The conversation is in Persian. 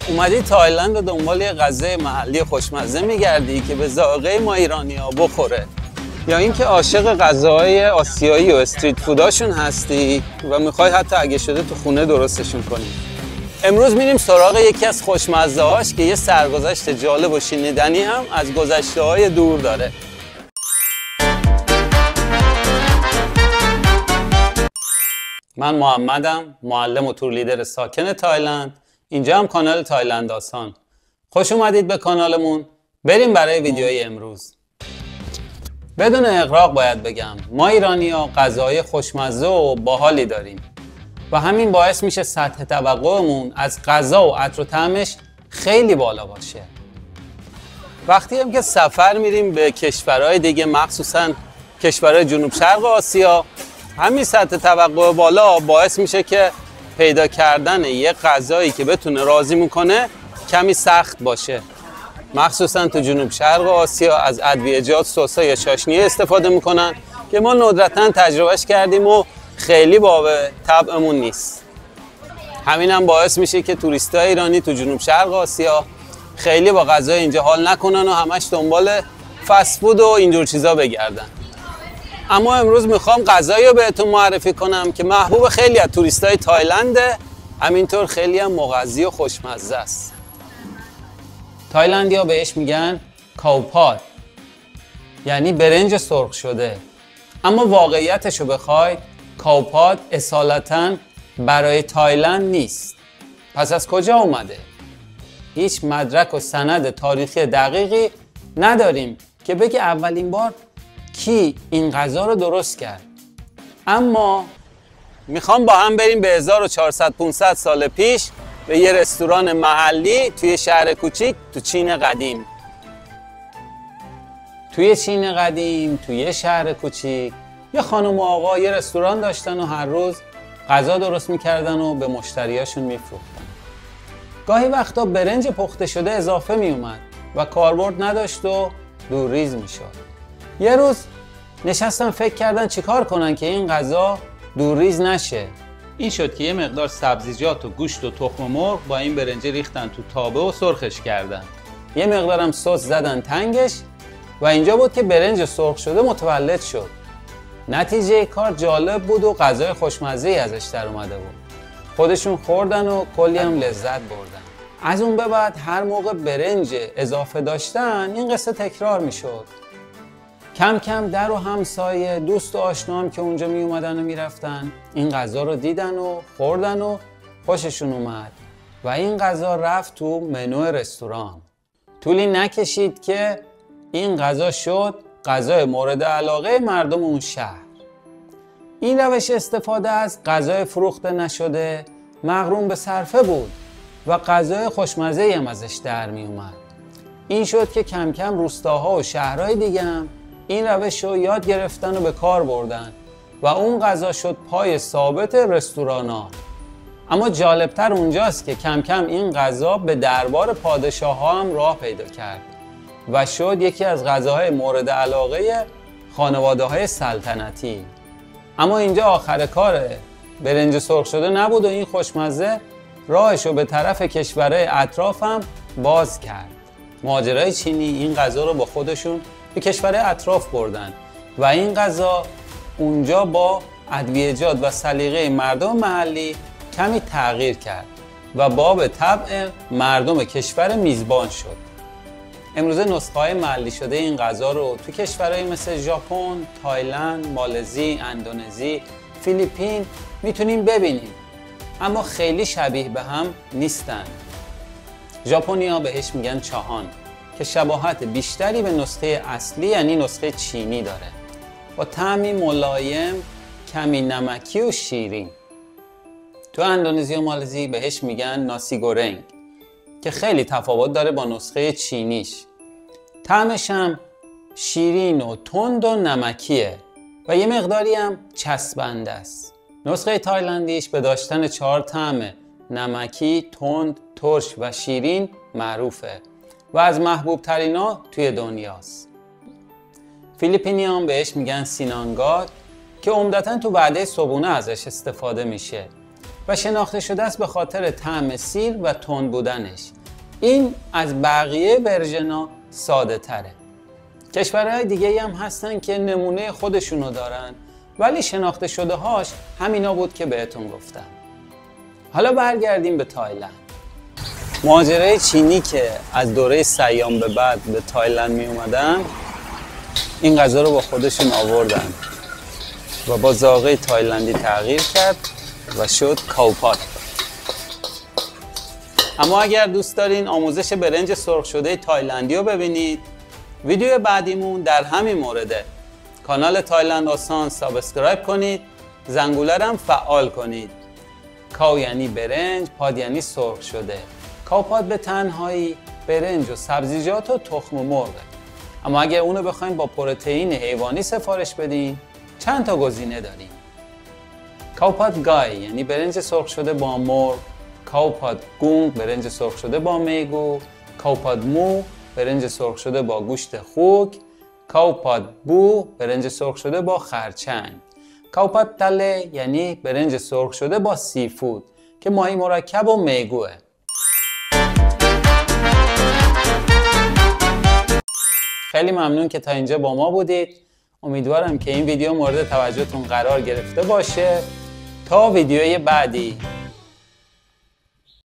اومدی تایلند و دنبال یه غذای محلی خوشمزه میگردی که به ذائقه ما ایرانی‌ها بخوره، یا اینکه عاشق غذاهای آسیایی و استریت فوداشون هستی و میخوای حتی اگه شده تو خونه درستشون کنی. امروز میریم سراغ یکی از خوشمزه هاش که یه سرگذشت جالب و شنیدنی هم از گذشته های دور داره. من محمدم، معلم و تور لیدر ساکن تایلند. اینجا هم کانال تایلند آسان. خوش اومدید به کانالمون. بریم برای ویدیوی امروز. بدون اغراق باید بگم ما ایرانی‌ها غذاهای خوشمزه و باحالی داریم و همین باعث میشه سطح توقعمون از غذا و عطر و طعمش خیلی بالا باشه. وقتی هم که سفر میریم به کشورهای دیگه، مخصوصا کشورهای جنوب شرق آسیا، همین سطح توقع بالا باعث میشه که پیدا کردن یه غذایی که بتونه راضی کنه کمی سخت باشه. مخصوصا تو جنوب شرق آسیا از ادویه‌جات، سس‌ها یا چاشنی استفاده میکنن که ما ندرتاً تجربهش کردیم و خیلی باب طبعمون نیست. همین هم باعث میشه که توریستای ایرانی تو جنوب شرق آسیا خیلی با غذای اینجا حال نکنن و همش دنبال فست فود و اینجور چیزا بگردن. اما امروز میخوام غذایی رو بهتون معرفی کنم که محبوب خیلی از توریستای تایلنده، همینطور خیلی هم مغذی و خوشمزه است. تایلندیا بهش میگن کاوپاد، یعنی برنج سرخ شده. اما واقعیتش رو بخواید، کاوپاد اصالتاً برای تایلند نیست. پس از کجا اومده؟ هیچ مدرک و سند تاریخی دقیقی نداریم که بگه اولین بار کی این غذا رو درست کرد. اما میخوام با هم بریم به 1400-500 سال پیش به یه رستوران محلی توی شهر کوچیک تو چین قدیم. توی چین قدیم، توی شهر کوچیک، یه خانم و آقا یه رستوران داشتن و هر روز غذا درست میکردن و به مشتریاشون میفروختن. گاهی وقتا برنج پخته شده اضافه میومد و کاربرد نداشت و دورریز میشد. یه روز نشستن فکر کردن چیکار کنن که این غذا دورریز نشه. این شد که یه مقدار سبزیجات و گوشت و تخم مرغ با این برنج ریختن تو تابه و سرخش کردن. یه مقدارم سس زدن تنگش و اینجا بود که برنج سرخ شده متولد شد. نتیجه کار جالب بود و غذای خوشمزه‌ای ازش در اومده بود. خودشون خوردن و کلی هم لذت بردن. از اون به بعد هر موقع برنج اضافه داشتن این قصه تکرار میشد. کم کم در و همسایه، دوست و آشنا هم که اونجا می اومدن و می رفتن این غذا رو دیدن و خوردن و خوششون اومد و این غذا رفت تو منو رستوران. طولی نکشید که این غذا شد غذای مورد علاقه مردم اون شهر. این روش استفاده از غذای فروخته نشده مغروم به صرفه بود و غذای خوشمزه‌ای هم ازش در می اومد. این شد که کم کم روستاها و شهرهای دیگه هم این روش رو یاد گرفتن و به کار بردن و اون غذا شد پای ثابت رستورانا. اما جالبتر اونجاست که کم کم این غذا به دربار پادشاه ها هم راه پیدا کرد و شد یکی از غذاهای مورد علاقه خانواده های سلطنتی. اما اینجا آخر کاره، برنج سرخ شده نبود و این خوشمزه راهش رو به طرف کشورهای اطراف هم باز کرد. مهاجرای چینی این غذا رو با خودشون به کشورهای اطراف بردن و این غذا اونجا با ادویه‌جات و سلیقه مردم محلی کمی تغییر کرد و باب طبع مردم کشور میزبان شد. امروزه نسخه‌های محلی شده این غذا رو تو کشورهای مثل ژاپن، تایلند، مالزی، اندونزی، فیلیپین میتونیم ببینیم، اما خیلی شبیه به هم نیستن. ژاپنی‌ها بهش میگن چاهان که شباهت بیشتری به نسخه اصلی یعنی نسخه چینی داره، با طعمی ملایم، کمی نمکی و شیرین. تو اندونزی و مالزی بهش میگن ناسی گورنگ که خیلی تفاوت داره با نسخه چینیش. طعمش هم شیرین و تند و نمکیه و یه مقداری هم چسبنده است. نسخه تایلندیش به داشتن 4 طعم نمکی، تند، ترش و شیرین معروفه و از محبوب ترینا توی دنیاست. فیلیپینی هم بهش میگن سینانگاد که عمدتاً تو وعده صبحونه ازش استفاده میشه و شناخته شده است به خاطر طعم سیر و تند بودنش. این از بقیه ورژنا ساده تره. کشورهای دیگه هم هستن که نمونه خودشونو دارن، ولی شناخته شده هاش همینا بود که بهتون گفتم. حالا برگردیم به تایلند. مهاجرای چینی که از دوره سیام به بعد به تایلند می اومدن این غذا رو با خودشون آوردن و با ذائقه تایلندی تغییر کرد و شد کاوپات. اما اگر دوست دارین آموزش برنج سرخ شده تایلندی رو ببینید، ویدیو بعدیمون در همین مورده. کانال تایلند آسان سابسکرایب کنید، زنگوله رو هم فعال کنید. کاو یعنی برنج، پاد یعنی سرخ شده. کاوپات به تنهایی برنج و سبزیجات و تخم مرغه. اما اگر اونو بخواید با پروتئین حیوانی سفارش بدین، چند تا گزینه داریم. کاوپات گای یعنی برنج سرخ شده با مرغ، کاوپات گونگ برنج سرخ شده با میگو، کاوپات مو برنج سرخ شده با گوشت خوک، کاوپات بو برنج سرخ شده با خرچنگ، کاوپات تله یعنی برنج سرخ شده با سیفود که ماهی مرکب و میگوه. خیلی ممنون که تا اینجا با ما بودید. امیدوارم که این ویدیو مورد توجهتون قرار گرفته باشه. تا ویدیوی بعدی